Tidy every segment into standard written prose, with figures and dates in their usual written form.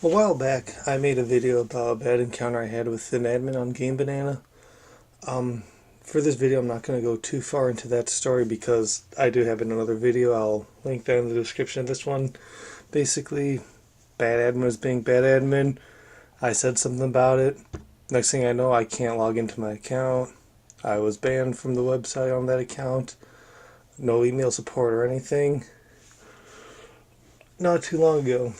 A while back, I made a video about a bad encounter I had with an admin on Game Banana. For this video, I'm not going to go too far into that story because I do have another video. I'll link that in the description of this one. Basically, bad admin was being bad admin. I said something about it. Next thing I know, I can't log into my account. I was banned from the website on that account. No email support or anything. Not too long ago,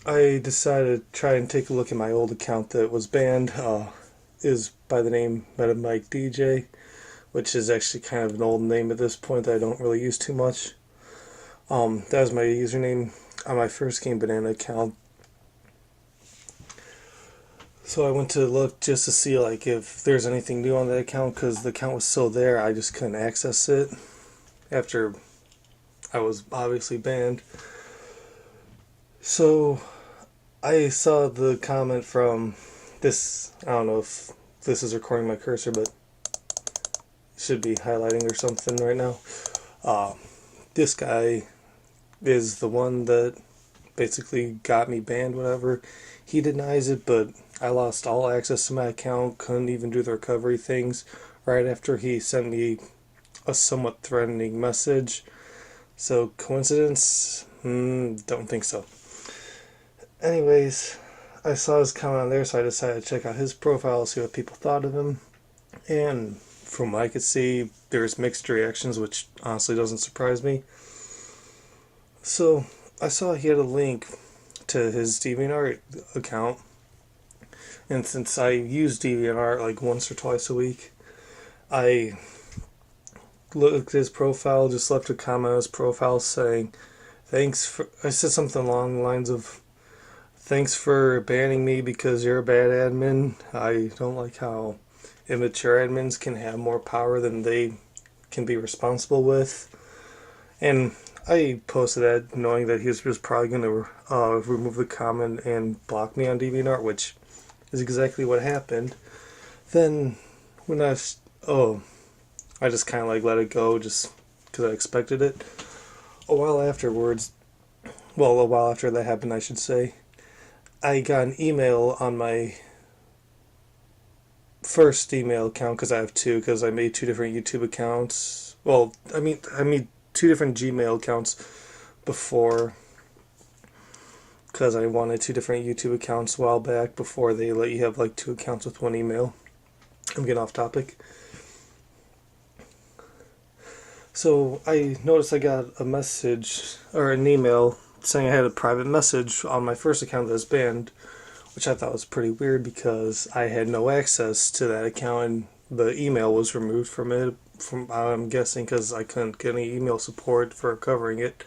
I decided to try and take a look at my old account that was banned. Is by the name Meta Mike DJ, which is actually kind of an old name at this point that I don't really use too much. That was my username on my first Game Banana account. So I went to look just to see like if there's anything new on that account, because the account was still there. I just couldn't access it after I was obviously banned. So I saw the comment from this. I don't know if this is recording my cursor, but it should be highlighting or something right now. This guy is the one that basically got me banned, whatever. He denies it, but I lost all access to my account, couldn't even do the recovery things right after he sent me a somewhat threatening message. So, coincidence? Don't think so. Anyways, I saw his comment on there, so I decided to check out his profile, see what people thought of him. And from what I could see, there's mixed reactions, which honestly doesn't surprise me. So, I saw he had a link to his DeviantArt account. And since I use DeviantArt like once or twice a week, I looked at his profile, just left a comment on his profile saying, I said something along the lines of, "Thanks for banning me because you're a bad admin. I don't like how immature admins can have more power than they can be responsible with." And I posted that knowing that he was probably going to remove the comment and block me on DeviantArt, which is exactly what happened. Then when I just kind of like let it go just because I expected it. A while after that happened, I should say, I got an email on my first email account, because I have two, because I made two different YouTube accounts. Well, I made two different Gmail accounts before, because I wanted two different YouTube accounts a while back before they let you have like two accounts with one email. I'm getting off topic. So I noticed I got a message or an email saying I had a private message on my first account that was banned, which I thought was pretty weird because I had no access to that account and the email was removed from it, I'm guessing because I couldn't get any email support for recovering it.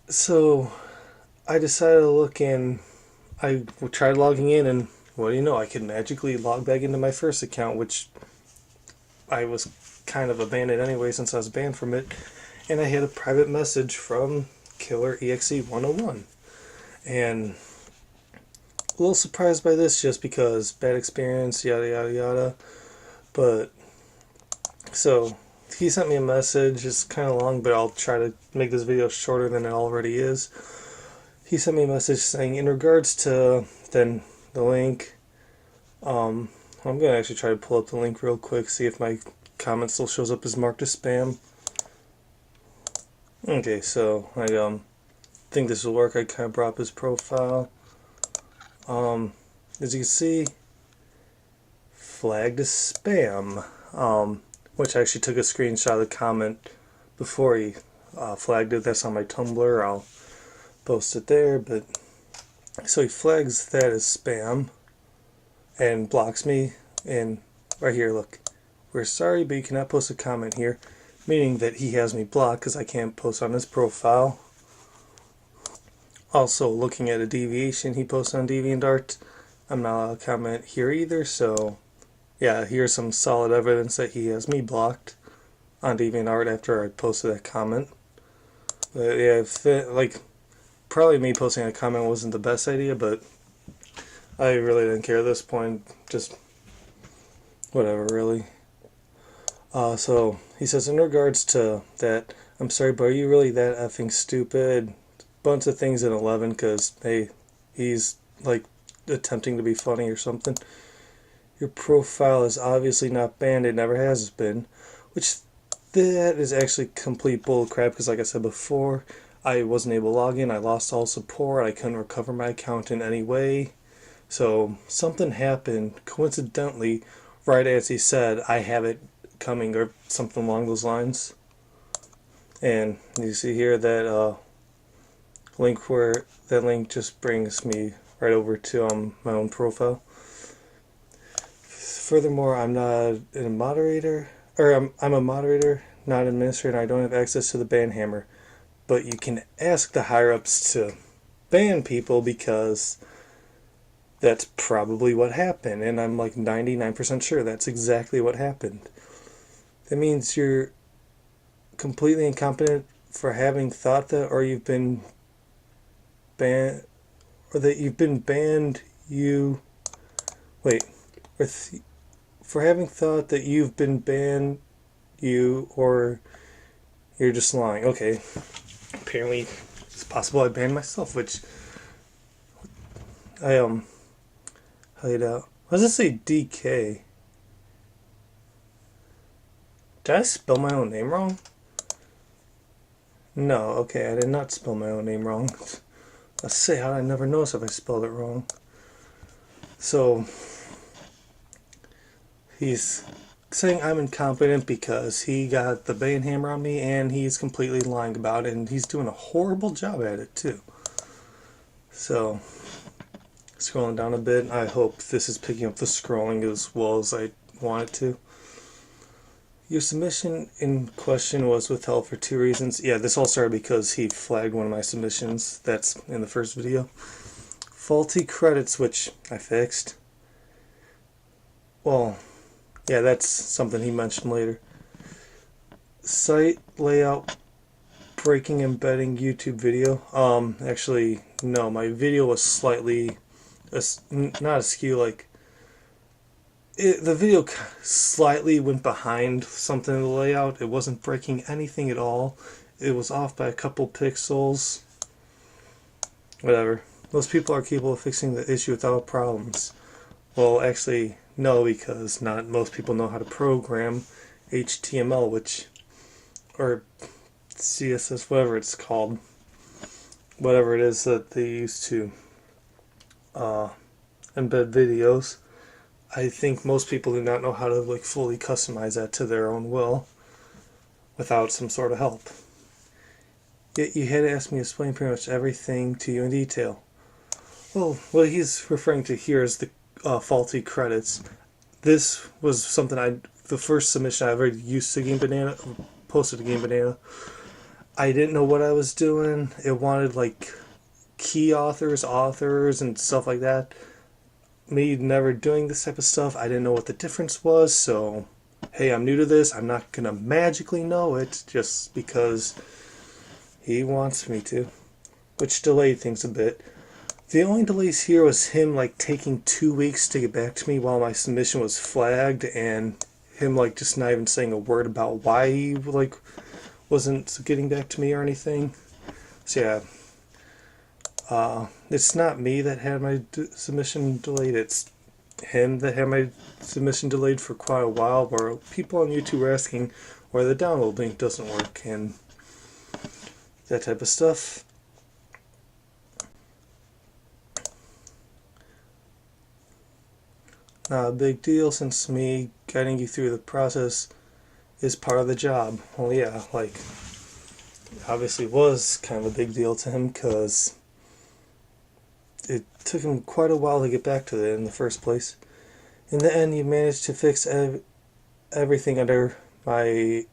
So I decided to look in. I tried logging in, and what do you know, I could magically log back into my first account, which I was kind of abandoned anyway since I was banned from it. And I had a private message from Killer EXE 101. And a little surprised by this just because bad experience, yada yada yada. But so he sent me a message. It's kind of long, but I'll try to make this video shorter than it already is. He sent me a message saying, in regards to then the link, I'm going to actually try to pull up the link real quick, see if my comment still shows up as marked as spam. Okay, so I think this will work. I kind of brought up his profile. As you can see, flagged as spam, which I actually took a screenshot of the comment before he flagged it. That's on my Tumblr. I'll post it there. But so he flags that as spam and blocks me. And right here, look, we're sorry, but you cannot post a comment here, meaning that he has me blocked because I can't post on his profile. Also, looking at a deviation he posted on DeviantArt, I'm not allowed to comment here either, so yeah, here's some solid evidence that he has me blocked on DeviantArt after I posted that comment. But yeah, probably me posting a comment wasn't the best idea, but I really didn't care at this point, just whatever, really. So he says, in regards to that, I'm sorry, but are you really that effing stupid? Bunch of things in 11, because hey, he's like attempting to be funny or something. Your profile is obviously not banned, it never has been, which that is actually complete bull crap because like I said before, I wasn't able to log in, I lost all support, I couldn't recover my account in any way. So something happened coincidentally right as he said I have it coming or something along those lines. And you see here that that link just brings me right over to my own profile. Furthermore, I'm not a moderator, or I'm a moderator, not an administrator. I don't have access to the ban hammer, but you can ask the higher ups to ban people because that's probably what happened, and I'm like 99% sure that's exactly what happened. That means you're completely incompetent for having thought that, or you've been banned, or that you've been banned. For having thought that you've been banned, or you're just lying. Okay, apparently it's possible I banned myself, which I laid out. What does it say? DK. Did I spell my own name wrong? No, okay, I did not spell my own name wrong. Let's say how I never notice if I spelled it wrong. So he's saying I'm incompetent because he got the ban hammer on me and he's completely lying about it, and he's doing a horrible job at it too. So scrolling down a bit, I hope this is picking up the scrolling as well as I want it to. Your submission in question was withheld for 2 reasons. Yeah, this all started because he flagged one of my submissions. That's in the first video. Faulty credits, which I fixed. Well, yeah, that's something he mentioned later. Site layout breaking embedding YouTube video. Actually, no, my video was slightly, not askew, like, the video slightly went behind something in the layout. It wasn't breaking anything at all. It was off by a couple pixels. Whatever. Most people are capable of fixing the issue without problems. Well, actually, no, because not most people know how to program HTML, or CSS, whatever it's called. Whatever it is that they use to embed videos. I think most people do not know how to like fully customize that to their own will without some sort of help. Yet you had to ask me to explain pretty much everything to you in detail. Well, what he's referring to here is the faulty credits. This was something the first submission I ever used to Game Banana, posted to Game Banana. I didn't know what I was doing. It wanted like key authors, and stuff like that. Me never doing this type of stuff, I didn't know what the difference was, so hey, I'm new to this, I'm not gonna magically know it just because he wants me to, which delayed things a bit. The only delays here was him like taking 2 weeks to get back to me while my submission was flagged, and him like just not even saying a word about why he like wasn't getting back to me or anything. So yeah, it's not me that had my submission delayed, it's him that had my submission delayed for quite a while, where people on YouTube were asking why the download link doesn't work and that type of stuff. Not a big deal since me guiding you through the process is part of the job. Well, yeah, like, obviously was kind of a big deal to him because it took him quite a while to get back to it in the first place. In the end, you managed to fix everything under my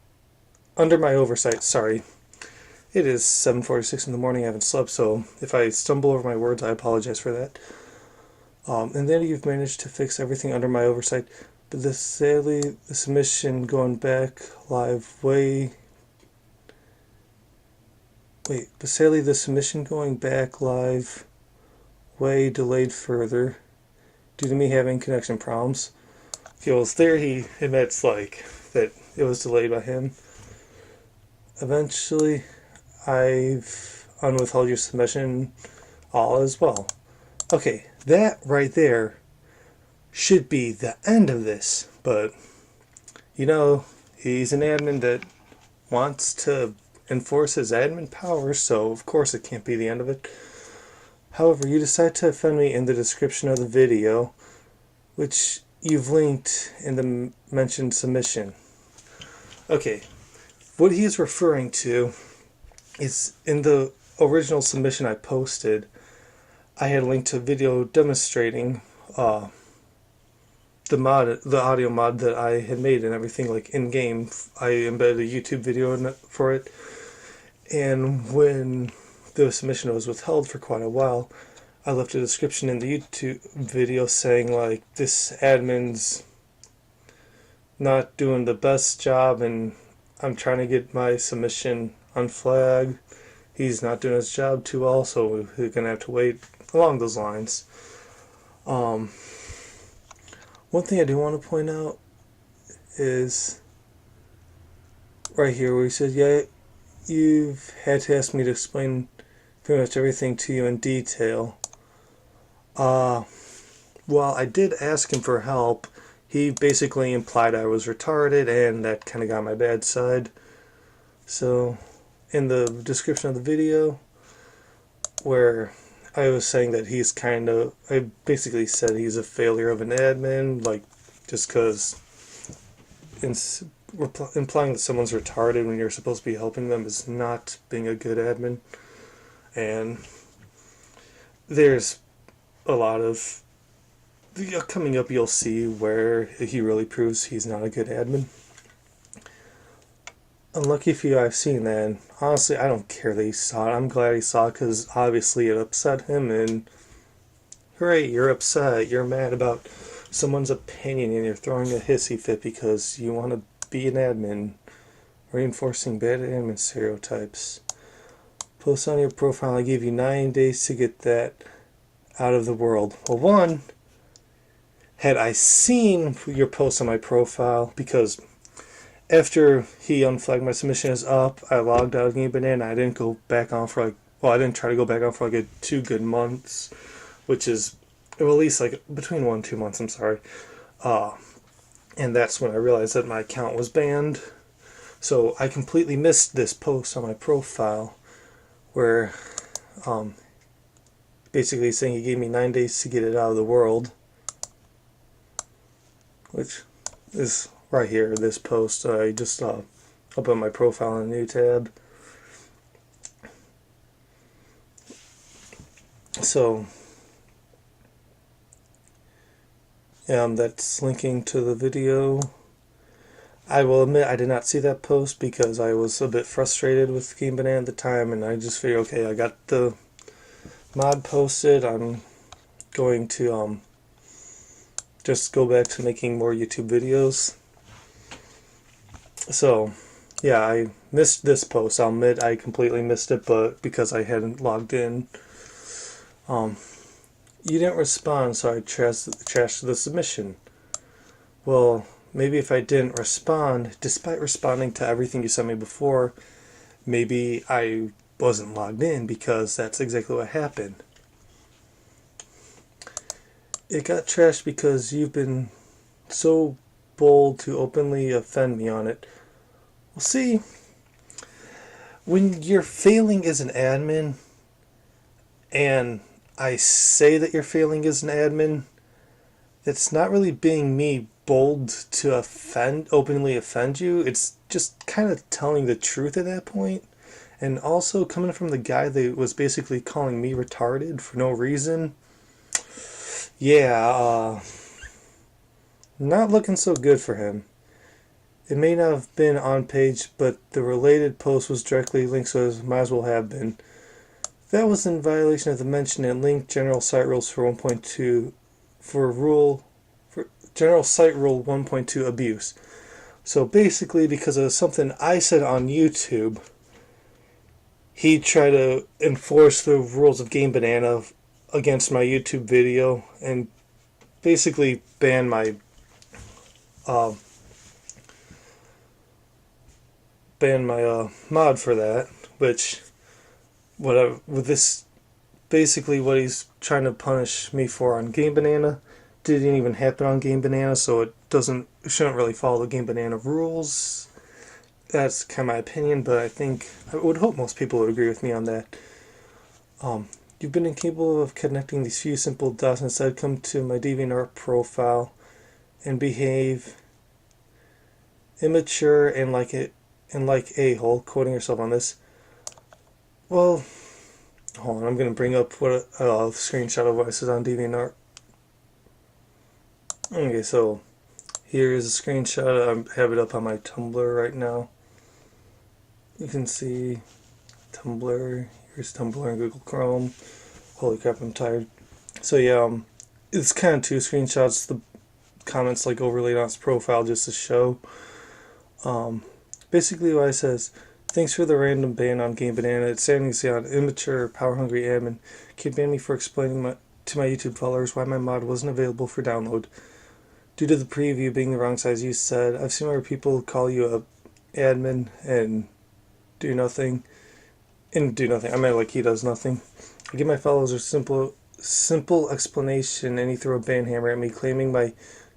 oversight. Sorry, it is 7:46 in the morning. I haven't slept, so if I stumble over my words, I apologize for that. And then you've managed to fix everything under my oversight, but sadly, the submission going back live way delayed further due to me having connection problems. Okay, well, there he admits like that it was delayed by him. Eventually, I've unwithheld your submission all as well. Okay, that right there should be the end of this, but you know, he's an admin that wants to enforce his admin powers, so of course it can't be the end of it. However, you decide to offend me in the description of the video, which you've linked in the mentioned submission. Okay, what he is referring to is in the original submission I posted, I had linked to a video demonstrating the audio mod that I had made and everything, like in game. I embedded a YouTube video in it for it, and when the submission was withheld for quite a while, I left a description in the YouTube video saying like, this admin's not doing the best job and I'm trying to get my submission unflagged. He's not doing his job too well, so we're gonna have to wait, along those lines. One thing I do want to point out is right here where he says, yeah, you've had to ask me to explain pretty much everything to you in detail. While I did ask him for help, he basically implied I was retarded, and that kind of got my bad side. So, in the description of the video, where I was saying that I basically said he's a failure of an admin, like, just because implying that someone's retarded when you're supposed to be helping them is not being a good admin. And there's a lot of, coming up you'll see where he really proves he's not a good admin. Unlucky for you, I've seen that, and honestly I don't care that he saw it. I'm glad he saw it because obviously it upset him, and hooray, you're upset, you're mad about someone's opinion, and you're throwing a hissy fit because you want to be an admin, reinforcing bad admin stereotypes. Post on your profile, I gave you 9 days to get that out of the world. Well, one, had I seen your post on my profile, because after he unflagged my submission is up, I logged out of Game Banana. I didn't go back on for I didn't try to go back on for like 2 good months, which is, or at least like between 1 and 2 months, I'm sorry. And that's when I realized that my account was banned. So I completely missed this post on my profile where basically saying he gave me 9 days to get it out of the world, which is right here, this post. I just opened my profile in a new tab. So that's linking to the video. I will admit I did not see that post because I was a bit frustrated with Game Banana at the time, and I just figured, okay, I got the mod posted, I'm going to just go back to making more YouTube videos. So yeah, I missed this post. I'll admit I completely missed it, but because I hadn't logged in. You didn't respond, so I trashed the submission. Well, maybe if I didn't respond, despite responding to everything you sent me before, maybe I wasn't logged in, because that's exactly what happened. It got trashed because you've been so bold to openly offend me on it. Well, see, when you're failing as an admin, and I say that you're failing as an admin, it's not really being me bold to openly offend you. It's just kind of telling the truth at that point. And also coming from the guy that was basically calling me retarded for no reason. Yeah, not looking so good for him. It may not have been on page, but the related post was directly linked, so it might as well have been. That was in violation of the mentioned and linked general site rules for 1.2 for general site rule 1.2 abuse. So basically, because of something I said on YouTube, he tried to enforce the rules of Game Banana against my YouTube video and basically ban my mod for that, which whatever, with this basically what he's trying to punish me for on Game Banana didn't even happen on Game Banana, so it shouldn't really follow the Game Banana rules. That's kind of my opinion, but I would hope most people would agree with me on that. You've been incapable of connecting these few simple dots. Instead, come to my DeviantArt profile and behave immature and like a-hole, quoting yourself on this. Well, hold on, I'm going to bring up what a screenshot of what it says on DeviantArt. Okay, so here's a screenshot. I have it up on my Tumblr right now. You can see Tumblr. Here's Tumblr and Google Chrome. Holy crap, I'm tired. So yeah, it's kind of two screenshots. The comments like overlaid on his profile just to show. Basically what it says: thanks for the random ban on Game Banana. It's saddening to see an immature, power-hungry admin can ban me for explaining to my YouTube followers why my mod wasn't available for download. Due to the preview being the wrong size, you said. I've seen other people call you a admin and do nothing. I mean, like, he does nothing. I give my followers a simple explanation, and he threw a ban hammer at me, claiming my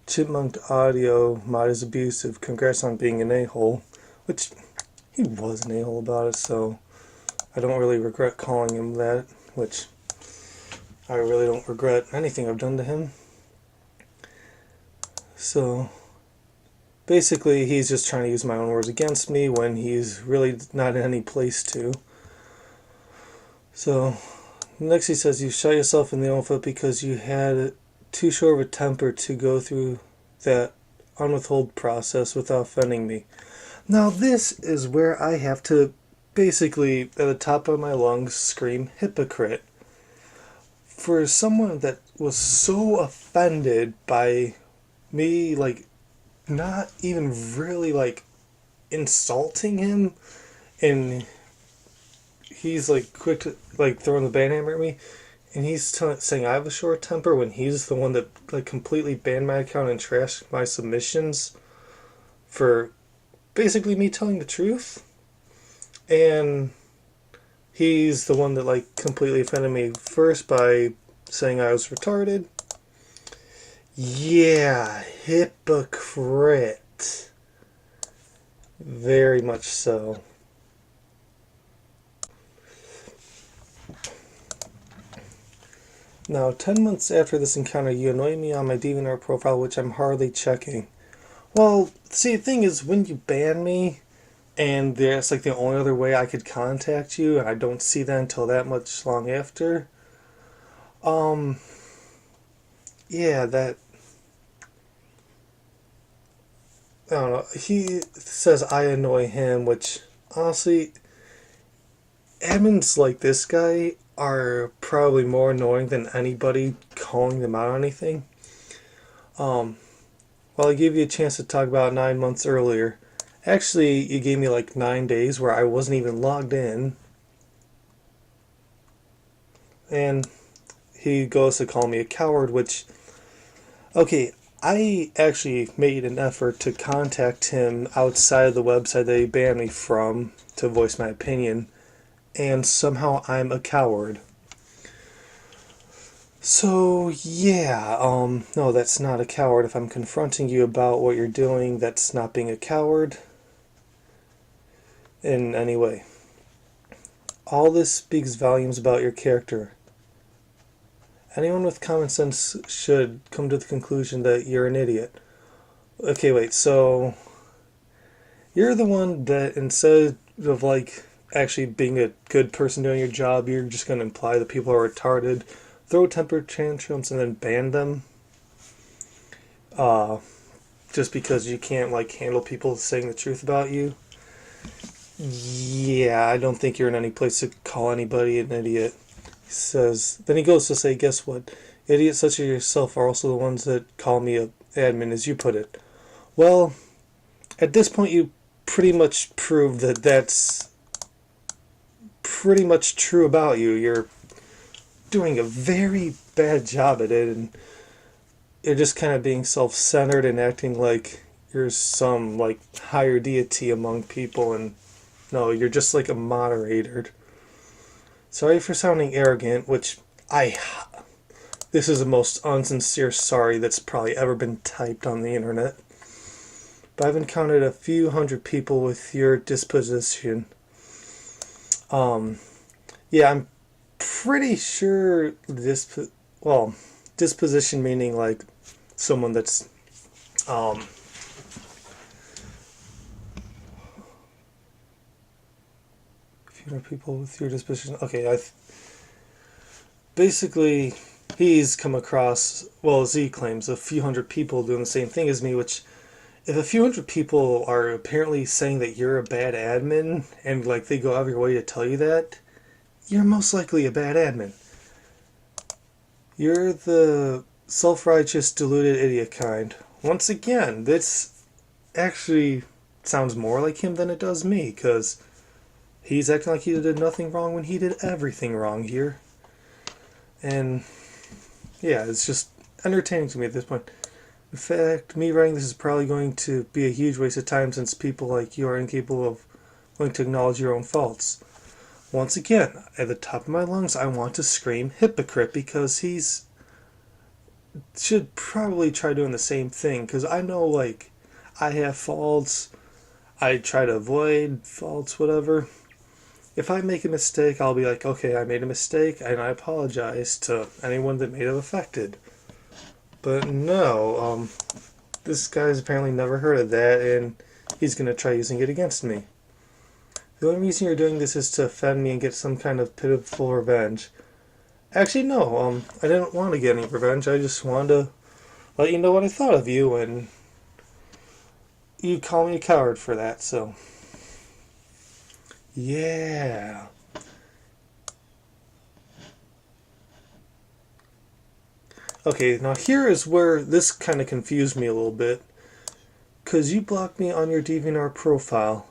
chipmunk audio mod is abusive. Congrats on being an a-hole. Which, he was an a-hole about it, so I don't really regret calling him that, which I really don't regret anything I've done to him. So, basically, he's just trying to use my own words against me when he's really not in any place to. So, next he says, you shot yourself in the own foot because you had too short of a temper to go through that unwithhold process without offending me. Now, this is where I have to basically, at the top of my lungs, scream hypocrite. For someone that was so offended by me, like, not even really, like, insulting him, and he's like quick to like throwing the ban hammer at me, and he's saying I have a short temper when he's the one that like completely banned my account and trashed my submissions for basically me telling the truth, and he's the one that like completely offended me first by saying I was retarded. Yeah, hypocrite. Very much so. Now, 10 months after this encounter, you annoy me on my DeviantArt profile, which I'm hardly checking. Well, see, the thing is, when you ban me, and that's like the only other way I could contact you, and I don't see that until that much long after, yeah, that, I don't know, he says I annoy him, which, honestly, admins like this guy are probably more annoying than anybody calling them out on anything. Well, I gave you a chance to talk about 9 months earlier. Actually, you gave me like 9 days where I wasn't even logged in. And he goes to call me a coward, which, okay, I actually made an effort to contact him outside of the website that he banned me from to voice my opinion, and somehow I'm a coward. So, yeah, no, that's not a coward. If I'm confronting you about what you're doing, that's not being a coward in any way. All this speaks volumes about your character. Anyone with common sense should come to the conclusion that you're an idiot. Okay, wait, so you're the one that instead of, like, actually being a good person doing your job, you're just going to imply that people are retarded, throw temper tantrums, and then ban them. Just because you can't like handle people saying the truth about you. Yeah, I don't think you're in any place to call anybody an idiot. Then he goes to say, guess what? Idiots such as yourself are also the ones that call me a admin, as you put it. Well, at this point you pretty much proved that that's pretty much true about you. You're doing a very bad job at it, and you're just kind of being self-centered and acting like you're some like higher deity among people, and no, you're just like a moderator. Sorry for sounding arrogant, which I this is the most unsincere sorry that's probably ever been typed on the internet. But I've encountered a few hundred people with your disposition. Um, yeah, I'm pretty sure disposition meaning like someone that's um few hundred people with your disposition. Okay, basically he's come across, well, as he claims, a few hundred people doing the same thing as me, which if a few hundred people are apparently saying that you're a bad admin and like they go out of your way to tell you that, you're most likely a bad admin. You're the self-righteous, deluded idiot kind. Once again, this actually sounds more like him than it does me, because he's acting like he did nothing wrong when he did everything wrong here. And yeah, it's just entertaining to me at this point. In fact, me writing this is probably going to be a huge waste of time since people like you are incapable of willing to acknowledge your own faults. Once again, at the top of my lungs, I want to scream hypocrite because he's should probably try doing the same thing, because I know, like, I have faults. I try to avoid faults, whatever. If I make a mistake, I'll be like, okay, I made a mistake, and I apologize to anyone that may have affected. But no, this guy's apparently never heard of that, and he's going to try using it against me. The only reason you're doing this is to offend me and get some kind of pitiful revenge. Actually, no, I didn't want to get any revenge. I just wanted to let you know what I thought of you, and you call me a coward for that, so. Yeah. Okay, now here is where this kind of confused me a little bit. Because you blocked me on your DeviantArt profile.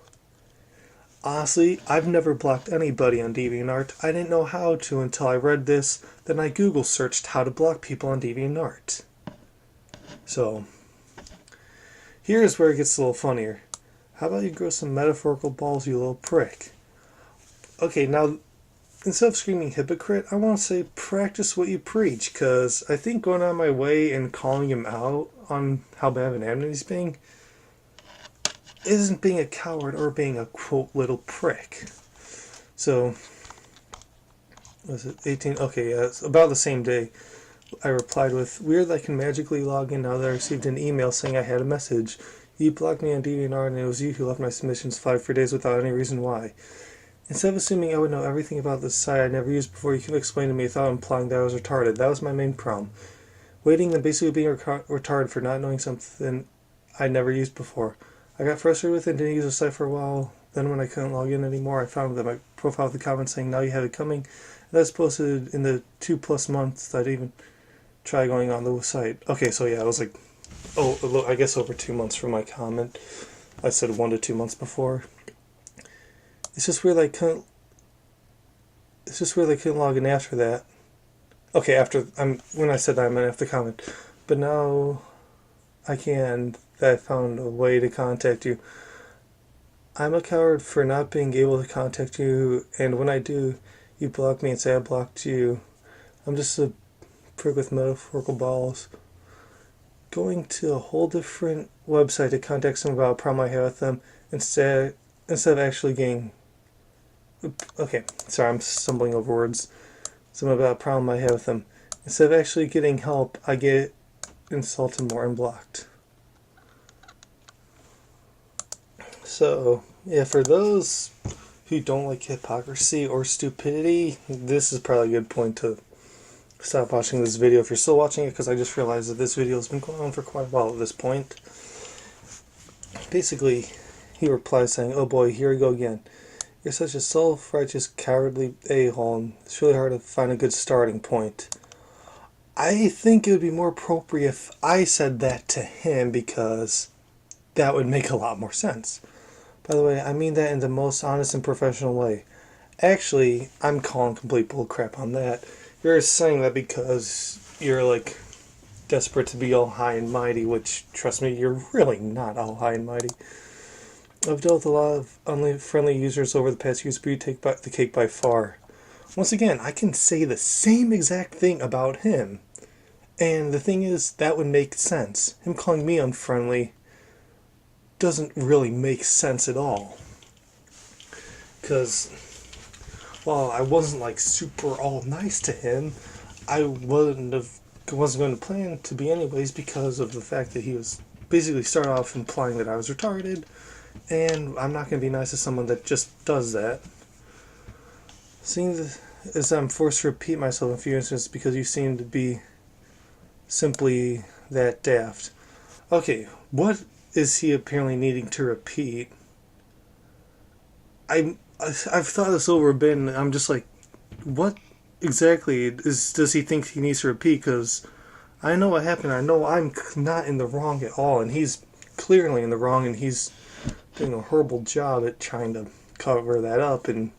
Honestly, I've never blocked anybody on DeviantArt. I didn't know how to until I read this. Then I Google searched how to block people on DeviantArt. So, here's where it gets a little funnier. How about you grow some metaphorical balls, you little prick? Okay, now, instead of screaming hypocrite, I want to say practice what you preach, because I think going on my way and calling him out on how bad of an admin he's being isn't being a coward or being a, quote, little prick. So, was it 18? Okay, yeah, it's about the same day. I replied with, weird that I can magically log in now that I received an email saying I had a message. You blocked me on DeviantArt and it was you who left my submissions flagged for days without any reason why. Instead of assuming I would know everything about this site I never used before, you could explain to me without implying that I was retarded. That was my main problem. Waiting and basically being retarded for not knowing something I never used before. I got frustrated with it and didn't use the site for a while. Then when I couldn't log in anymore, I found that my profile with a comment saying, now you have it coming. And that's posted in the 2+ months I'd even try going on the site. Okay, so yeah, it was like, I guess over 2 months from my comment. I said 1 to 2 months before. It's just weird I couldn't log in after that. Okay, when I said that I meant after the comment. But now I can, that I found a way to contact you. I'm a coward for not being able to contact you, and when I do, you block me and say I blocked you. I'm just a prick with metaphorical balls. Going to a whole different website to contact someone about a problem I have with them instead of actually getting. Okay, sorry, I'm stumbling over words. Something about a problem I have with them. Instead of actually getting help, I get insulted more and blocked. So, yeah, for those who don't like hypocrisy or stupidity, this is probably a good point to stop watching this video if you're still watching it, because I just realized that this video has been going on for quite a while at this point. Basically, he replies saying, oh boy, here we go again. You're such a self-righteous, cowardly a-hole, and it's really hard to find a good starting point. I think it would be more appropriate if I said that to him, because that would make a lot more sense. By the way, I mean that in the most honest and professional way. Actually, I'm calling complete bullcrap on that. You're saying that because you're, like, desperate to be all high and mighty, which, trust me, you're really not all high and mighty. I've dealt with a lot of unfriendly users over the past years, but you take the cake by far. Once again, I can say the same exact thing about him. And the thing is, that would make sense. Him calling me unfriendly doesn't really make sense at all. Because while I wasn't like super all nice to him, I wasn't going to plan to be anyways because of the fact that he was basically started off implying that I was retarded, and I'm not going to be nice to someone that just does that. Seeing as I'm forced to repeat myself in a few instances because you seem to be simply that daft. Okay, what is he apparently needing to repeat? I've thought this over a bit, and I'm just like, what exactly does he think he needs to repeat? Because I know what happened. I know I'm not in the wrong at all, and he's clearly in the wrong, and he's doing a horrible job at trying to cover that up. And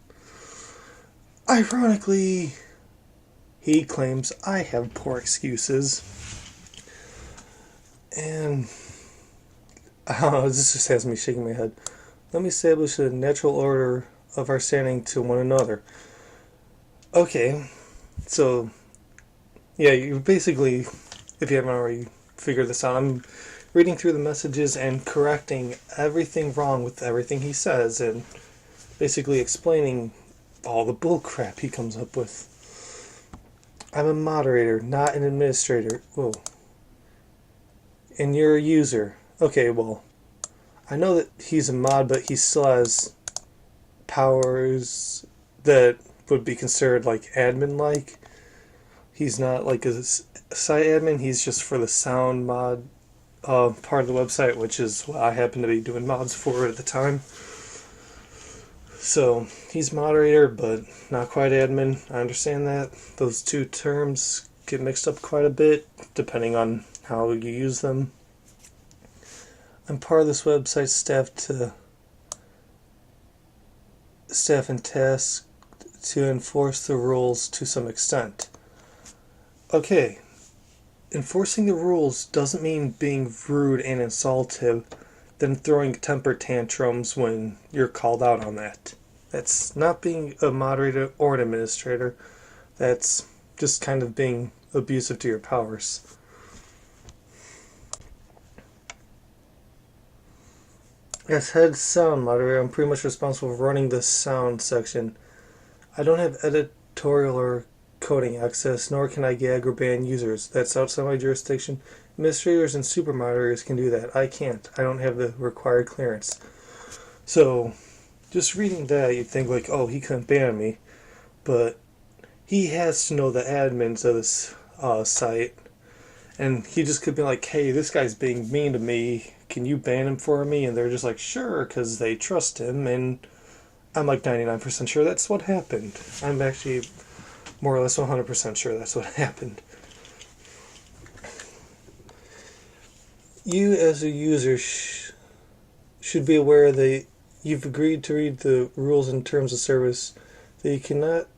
ironically, he claims I have poor excuses, and I don't know. This just has me shaking my head. Let me establish a natural order of our standing to one another. Okay, so yeah, you basically, if you haven't already figured this out, I'm reading through the messages and correcting everything wrong with everything he says, and basically explaining all the bullcrap he comes up with. I'm a moderator, not an administrator. Whoa. And you're a user. Okay, well, I know that he's a mod, but he still has powers that would be considered like admin-like. He's not like a site admin, he's just for the sound mod part of the website, which is what I happen to be doing mods for at the time. So he's moderator, but not quite admin. I understand that. Those two terms get mixed up quite a bit, depending on how you use them. I'm part of this website's staff and tasked to enforce the rules to some extent. Okay, enforcing the rules doesn't mean being rude and insultive, then throwing temper tantrums when you're called out on that. That's not being a moderator or an administrator. That's just kind of being abusive to your powers. As head sound moderator, I'm pretty much responsible for running the sound section. I don't have editorial or coding access, nor can I gag or ban users. That's outside my jurisdiction. Administrators and super moderators can do that. I can't. I don't have the required clearance. So, just reading that, you'd think like, oh, he couldn't ban me. But he has to know the admins of this site. And he just could be like, hey, this guy's being mean to me. Can you ban him for me? And they're just like, sure, because they trust him. And I'm like 99% sure that's what happened. I'm actually more or less 100% sure that's what happened. You as a user should be aware that you've agreed to read the rules and terms of service, that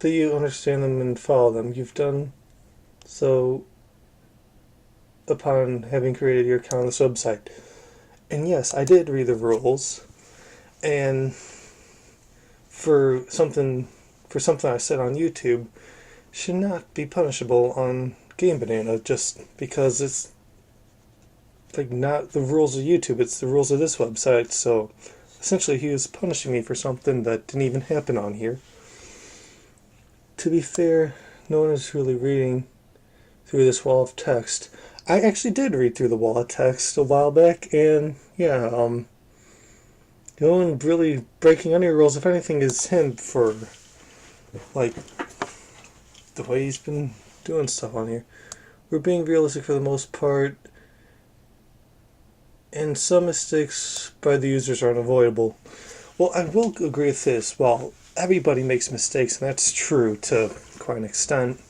you understand them and follow them. You've done so upon having created your account on this website. And yes, I did read the rules, and for something I said on YouTube should not be punishable on Game Banana just because it's like not the rules of YouTube, it's the rules of this website. So essentially he was punishing me for something that didn't even happen on here. To be fair, no one is really reading through this wall of text. I actually did read through the wall of text a while back, and yeah, no one really breaking any rules. If anything, is him for like the way he's been doing stuff on here. We're being realistic for the most part, and some mistakes by the users are unavoidable. Well, I will agree with this. Well, everybody makes mistakes, and that's true to quite an extent.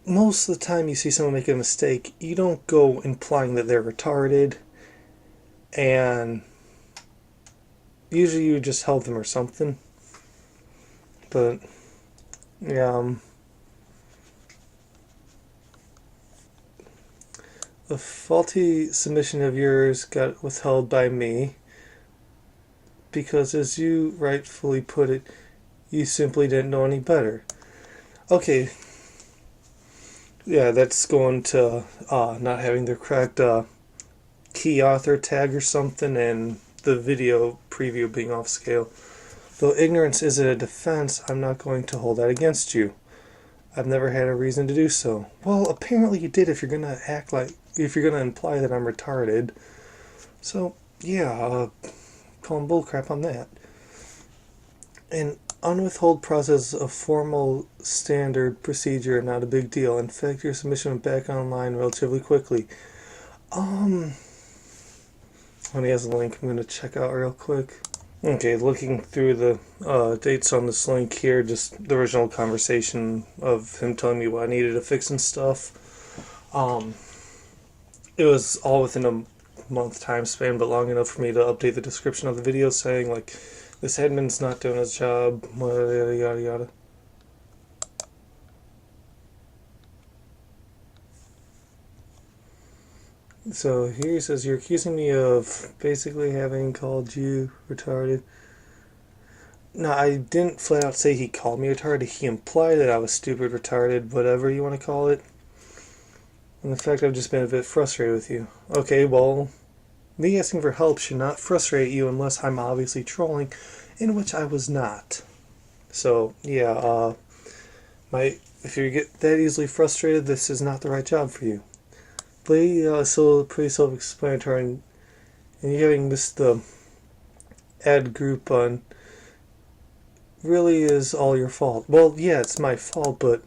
Most of the time you see someone make a mistake, you don't go implying that they're retarded, and usually you just help them or something. But yeah, a faulty submission of yours got withheld by me, because, as you rightfully put it, you simply didn't know any better. Okay, yeah, that's going to not having the correct key author tag or something, and the video preview being off scale. Though ignorance isn't a defense, I'm not going to hold that against you. I've never had a reason to do so. Well, apparently you did if you're gonna if you're gonna imply that I'm retarded. So, yeah, calling bullcrap on that. An unwithhold process is a formal standard procedure, not a big deal. In fact, your submission went back online relatively quickly. When he has a link, I'm gonna check out real quick. Okay, looking through the dates on this link here, just the original conversation of him telling me what I needed to fix and stuff. It was all within a month time span, but long enough for me to update the description of the video saying, like, this admin's not doing his job, yada yada yada. So here he says, you're accusing me of basically having called you retarded. No, I didn't flat out say he called me retarded. He implied that I was stupid, retarded, whatever you want to call it. And the fact I've just been a bit frustrated with you. Okay, well, me asking for help should not frustrate you unless I'm obviously trolling, in which I was not. So, yeah, if you get that easily frustrated, this is not the right job for you. Still pretty self-explanatory, and you having missed the ad group on really is all your fault. Well, yeah, it's my fault, but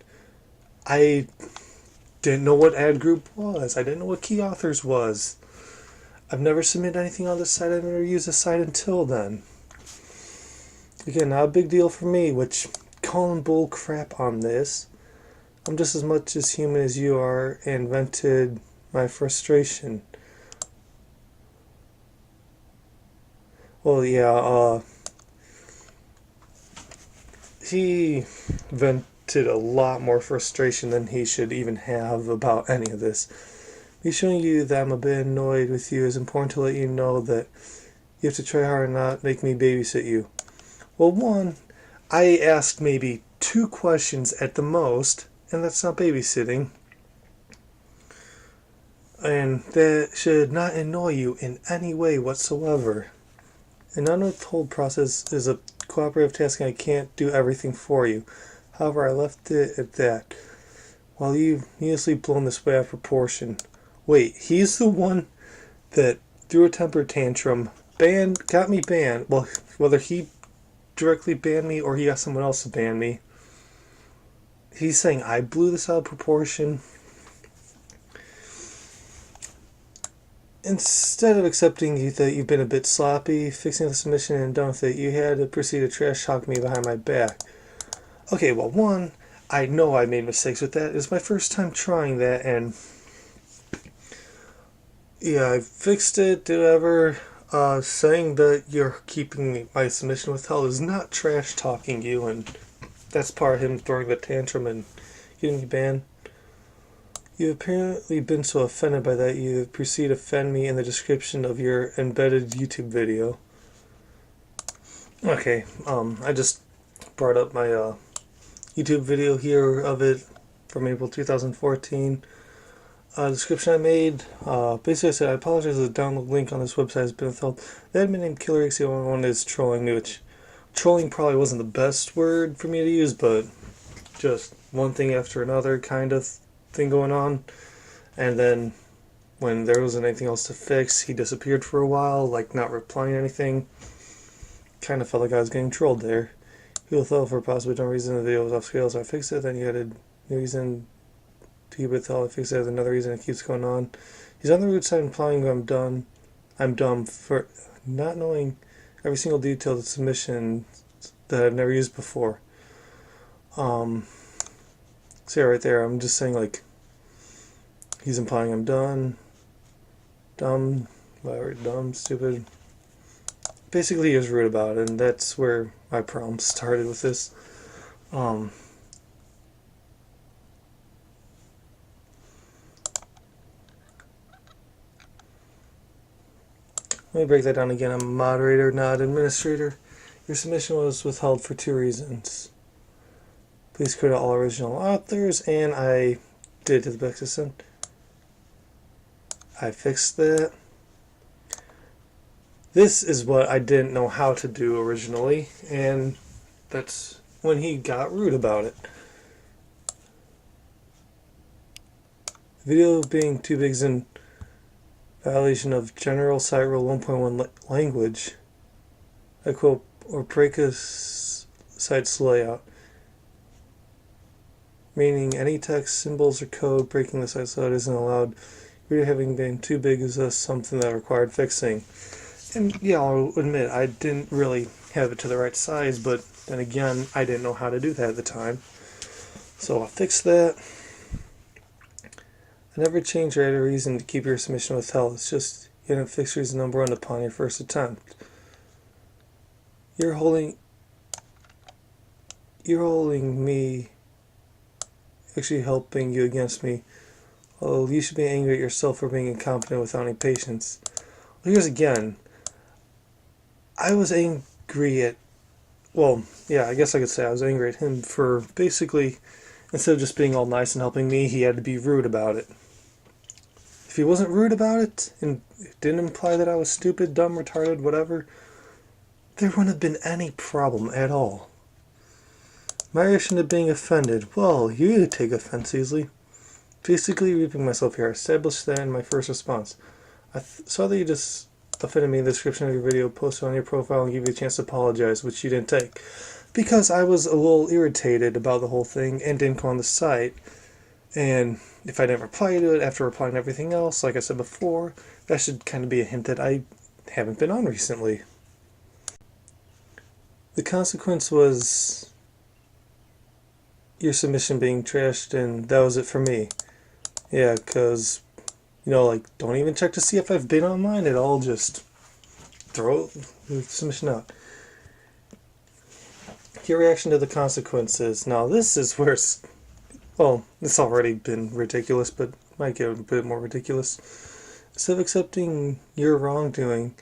I didn't know what ad group was. I didn't know what key authors was. I've never submitted anything on this site. I've never used this site until then. Again, not a big deal for me, which, calling bull crap on this. I'm just as much as human as you are, and vented my frustration. Well, yeah, he vented a lot more frustration than he should even have about any of this. Me showing you that I'm a bit annoyed with you is important to let you know that you have to try hard and not make me babysit you. Well, one, I asked maybe 2 questions at the most, and that's not babysitting. And that should not annoy you in any way whatsoever. An unwithhold process is a cooperative task, and I can't do everything for you. However, I left it at that. While you've needlessly blown this way out of proportion. Wait, he's the one that threw a temper tantrum, got me banned. Well, whether he directly banned me or he got someone else to ban me. He's saying I blew this out of proportion. Instead of accepting that you've been a bit sloppy, fixing the submission and done with it, you had to proceed to trash talk me behind my back. Okay, well, one, I know I made mistakes with that. It's my first time trying that, and yeah, I fixed it, whatever. Saying that you're keeping my submission withheld is not trash talking you, and that's part of him throwing the tantrum and getting you banned. You've apparently been so offended by that you proceed to offend me in the description of your embedded YouTube video. Okay, I just brought up my YouTube video here of it from April 2014. Description I made, basically I said, I apologize that the download link on this website has been withheld. The admin named KillerX01 is trolling me, which trolling probably wasn't the best word for me to use, but just one thing after another kind of thing going on. And then when there wasn't anything else to fix, he disappeared for a while, like not replying to anything. Kind of felt like I was getting trolled there. He thought for possibly no reason the video was off scale, so I fixed it. Then you had a reason to keep it till I fix it. There's another reason it keeps going on. He's on the rude side implying I'm dumb for not knowing every single detail of the submission that I've never used before. So yeah, right there, I'm just saying, like, he's implying I'm dumb, whatever, dumb, stupid. Basically, he was rude about it, and that's where my problem started with this. Let me break that down again. I'm a moderator, not administrator. Your submission was withheld for 2 reasons. Please credit all original authors, and I did to the back system. I fixed that. This is what I didn't know how to do originally, and that's when he got rude about it. Video being too big is in violation of General Site Rule 1.1 language. I quote, or break a site's layout. Meaning any text, symbols, or code breaking the site's layout isn't allowed. Video having been too big is something that required fixing. And yeah, I'll admit, I didn't really have it to the right size, but then again, I didn't know how to do that at the time. So I fixed that. I never changed or had a reason to keep your submission withheld. It's just you didn't fix reason number 1 upon your first attempt. You're holding me, actually helping you against me. Oh, you should be angry at yourself for being incompetent without any patience. Well, here's again. I was angry at, well, yeah, I guess I could say I was angry at him for basically, instead of just being all nice and helping me, he had to be rude about it. If he wasn't rude about it, and it didn't imply that I was stupid, dumb, retarded, whatever, there wouldn't have been any problem at all. My reaction to being offended, well, you take offense easily. Basically repeating myself here, I established that in my first response. I saw that you just offended me in the description of your video, posted on your profile, and gave you a chance to apologize, which you didn't take. Because I was a little irritated about the whole thing and didn't go on the site. And if I didn't reply to it after replying to everything else, like I said before, that should kind of be a hint that I haven't been on recently. The consequence was your submission being trashed, and that was it for me. Yeah, because, don't even check to see if I've been online at all, just throw the submission out. Your reaction to the consequences. Now, this is where it's already been ridiculous, but might get a bit more ridiculous. Instead of accepting your wrongdoing,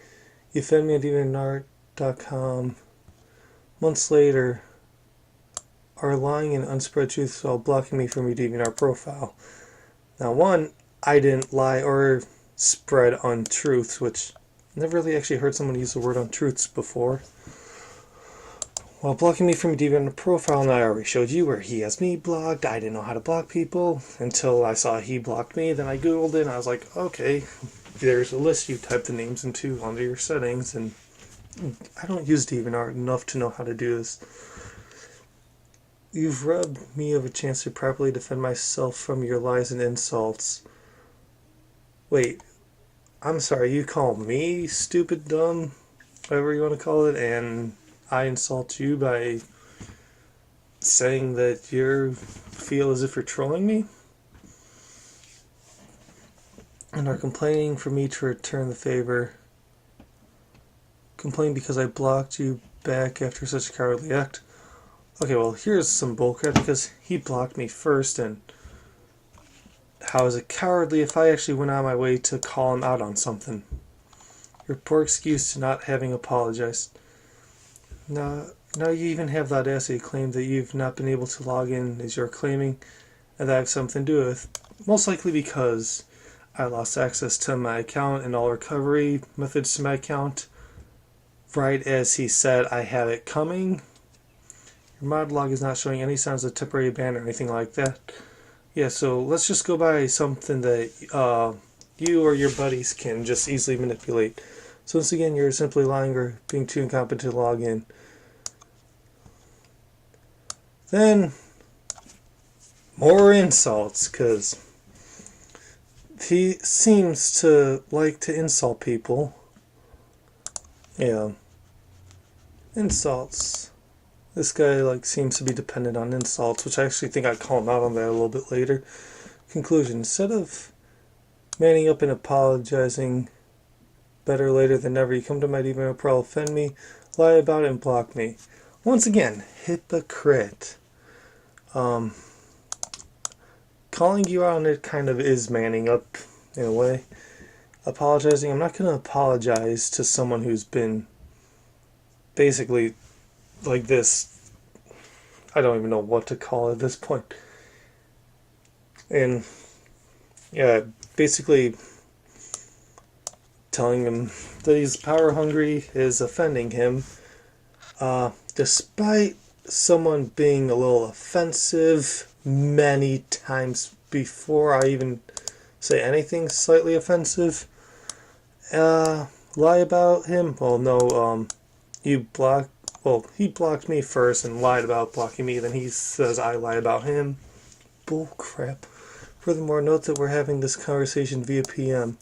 you fed me at DeviantArt.com. Months later, are lying and unspread truths while blocking me from your DeviantArt profile. Now, one, I didn't lie or spread untruths, which I've never really actually heard someone use the word untruths before. While blocking me from your DeviantArt profile, and I already showed you where he has me blocked. I didn't know how to block people until I saw he blocked me. Then I googled it and I was like, okay, there's a list you type the names into under your settings, and I don't use DeviantArt enough to know how to do this. You've robbed me of a chance to properly defend myself from your lies and insults. Wait, I'm sorry, you call me stupid, dumb, whatever you want to call it, and I insult you by saying that you feel as if you're trolling me? And are complaining for me to return the favor. Complain because I blocked you back after such a cowardly act. Okay, well, here's some bullcrap because he blocked me first, and how is it cowardly if I actually went out of my way to call him out on something? Your poor excuse to not having apologized. Now you even have the audacity to claim that you've not been able to log in as you're claiming, and that I have something to do with. Most likely because I lost access to my account and all recovery methods to my account. Right as he said I have it coming. Your mod log is not showing any signs of temporary ban or anything like that. Yeah, so let's just go by something that you or your buddies can just easily manipulate. So once again, you're simply lying or being too incompetent to log in. Then, more insults, because he seems to like to insult people. Yeah. Insults. This guy seems to be dependent on insults, which I actually think I'd call him out on that a little bit later. Conclusion. Instead of manning up and apologizing better later than never, you come to my DeviantArt pro, offend me, lie about it, and block me. Once again, hypocrite. Calling you out on it kind of is manning up in a way. apologizing. I'm not going to apologize to someone who's been basically like this. I don't even know what to call it at this point. And yeah, basically telling him that he's power hungry is offending him. Despite someone being a little offensive many times before I even say anything slightly offensive. Lie about him? Well, no, he blocked me first and lied about blocking me, then he says I lie about him. Bull crap. Furthermore, note that we're having this conversation via PM.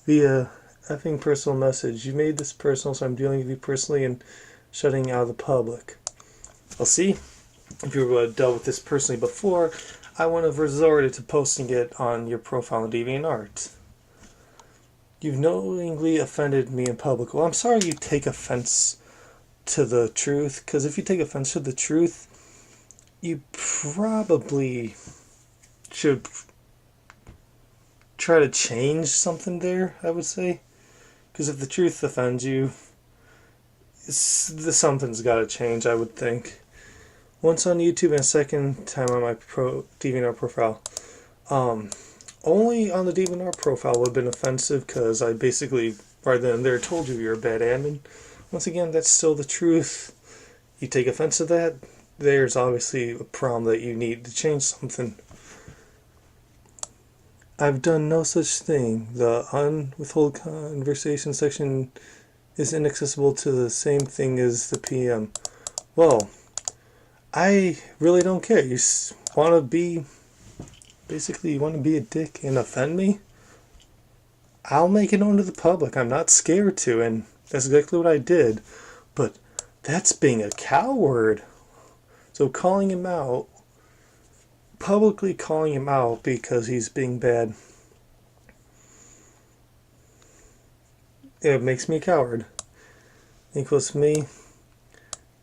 Via effing personal message. You made this personal, so I'm dealing with you personally and shutting out of the public. Well, see, if you would have dealt with this personally before, I wouldn't have resorted to posting it on your profile on DeviantArt. You've knowingly offended me in public. Well, I'm sorry you take offense to the truth, because if you take offense to the truth, you probably should try to change something there, I would say. Because if the truth offends you, something's got to change, I would think. Once on YouTube and a second time on my DeviantArt profile. Only on the DeviantArt profile would have been offensive because I basically, right then and there, told you you're a bad admin. Once again, that's still the truth. You take offense to that, there's obviously a problem that you need to change something. I've done no such thing. The unwithhold conversation section is inaccessible to the same thing as the PM. Well, I really don't care. You want to be a dick and offend me? I'll make it known to the public. I'm not scared to, and that's exactly what I did. But that's being a coward. So calling him out, publicly calling him out because he's being bad, it makes me a coward. Equals me.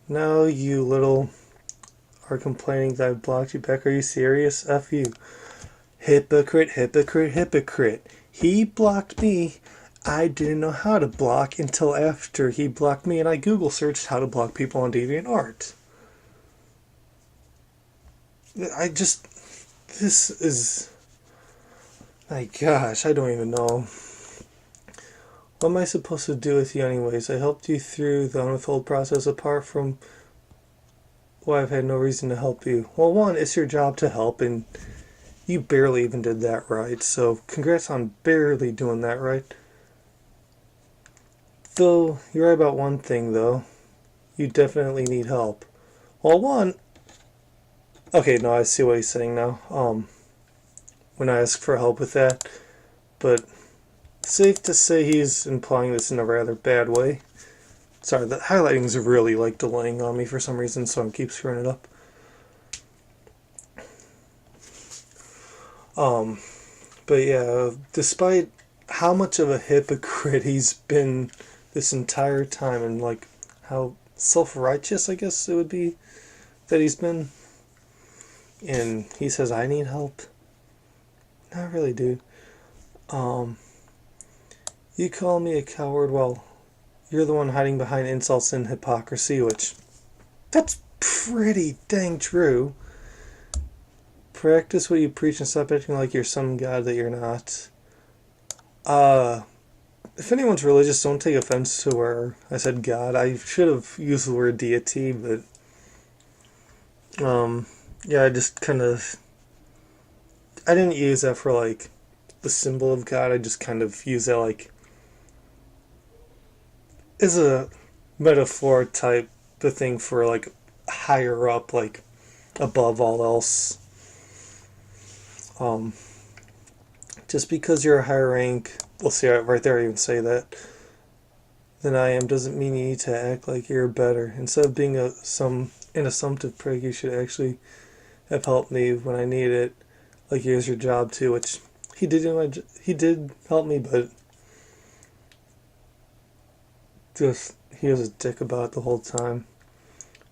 Now you little are complaining that I blocked you back. Are you serious? F you. Hypocrite, hypocrite, hypocrite. He blocked me. I didn't know how to block until after he blocked me, and I Google searched how to block people on DeviantArt. This is, my gosh, I don't even know. What am I supposed to do with you anyways? I helped you through the unwithhold process apart from why I've had no reason to help you. Well, one, it's your job to help, and you barely even did that right, so congrats on barely doing that right. Though, you're right about one thing, though. You definitely need help. Well, one... Okay, no, I see what he's saying now. When I ask for help with that. But, safe to say he's implying this in a rather bad way. Sorry, the highlighting's really, delaying on me for some reason, so I keep screwing it up. But yeah, despite how much of a hypocrite he's been this entire time, and how self-righteous I guess it would be that he's been, and he says I need help. Not really, dude. You call me a coward, well, you're the one hiding behind insults and hypocrisy, which that's pretty dang true. Practice what you preach and stop acting like you're some god that you're not. If anyone's religious, don't take offense to where I said God. I should have used the word deity, but yeah, I just kind of, I didn't use that for the symbol of God. I just kind of use that as a metaphor type of thing for higher up, above all else. Just because you're a higher rank, we'll see right there I even say that, than I am doesn't mean you need to act like you're better. Instead of being an assumptive prig, you should actually have helped me when I needed it. Here's your job too, which he did. He did help me, but he was a dick about it the whole time.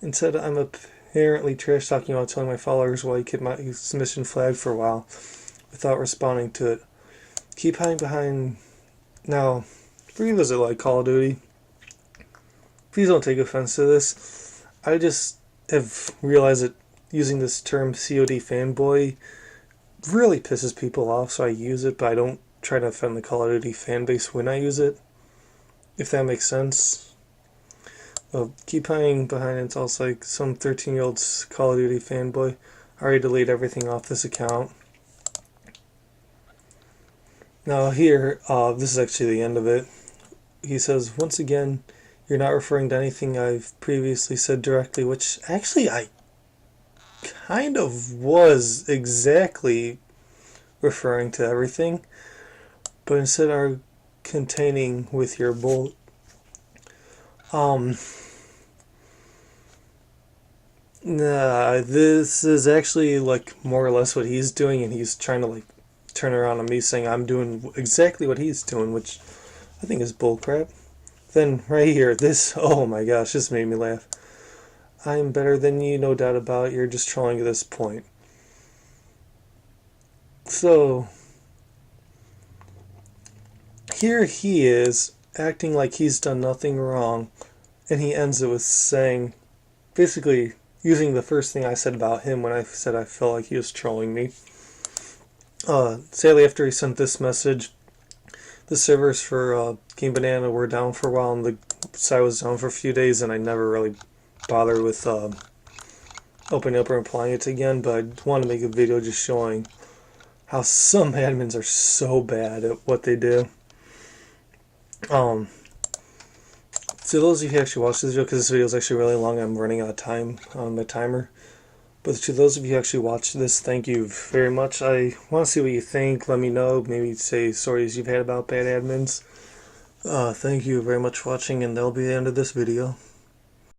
Instead, I'm apparently trash talking while telling my followers why he kept my submission flagged for a while without responding to it. Keep hiding behind Now, for you those that like Call of Duty, please don't take offense to this. I just have realized that using this term COD fanboy really pisses people off, so I use it, but I don't try to offend the Call of Duty fan base when I use it, if that makes sense. Keep hiding behind it. It's like some 13-year-old's Call of Duty fanboy. I already deleted everything off this account. Now here, this is actually the end of it. He says, once again, you're not referring to anything I've previously said directly, which actually I kind of was exactly referring to everything, but instead are containing with your bull. Nah, this is actually like more or less what he's doing, and he's trying to like turn around on me saying I'm doing exactly what he's doing, which I think is bullcrap. Then right here, this, oh my gosh, this made me laugh. I am better than you, no doubt about it. You're just trolling at this point. So, here he is, acting like he's done nothing wrong, and he ends it with saying, basically, using the first thing I said about him when I said I felt like he was trolling me. Sadly, after he sent this message, the servers for Game Banana were down for a while, and the site was down for a few days, and I never really bothered with opening up or applying it again, but I want to make a video just showing how some admins are so bad at what they do. To those of you who actually watched this video, because this video is actually really long, I'm running out of time on my timer. But to those of you who actually watched this, thank you very much. I want to see what you think. Let me know. Maybe say stories you've had about bad admins. Thank you very much for watching, and that'll be the end of this video.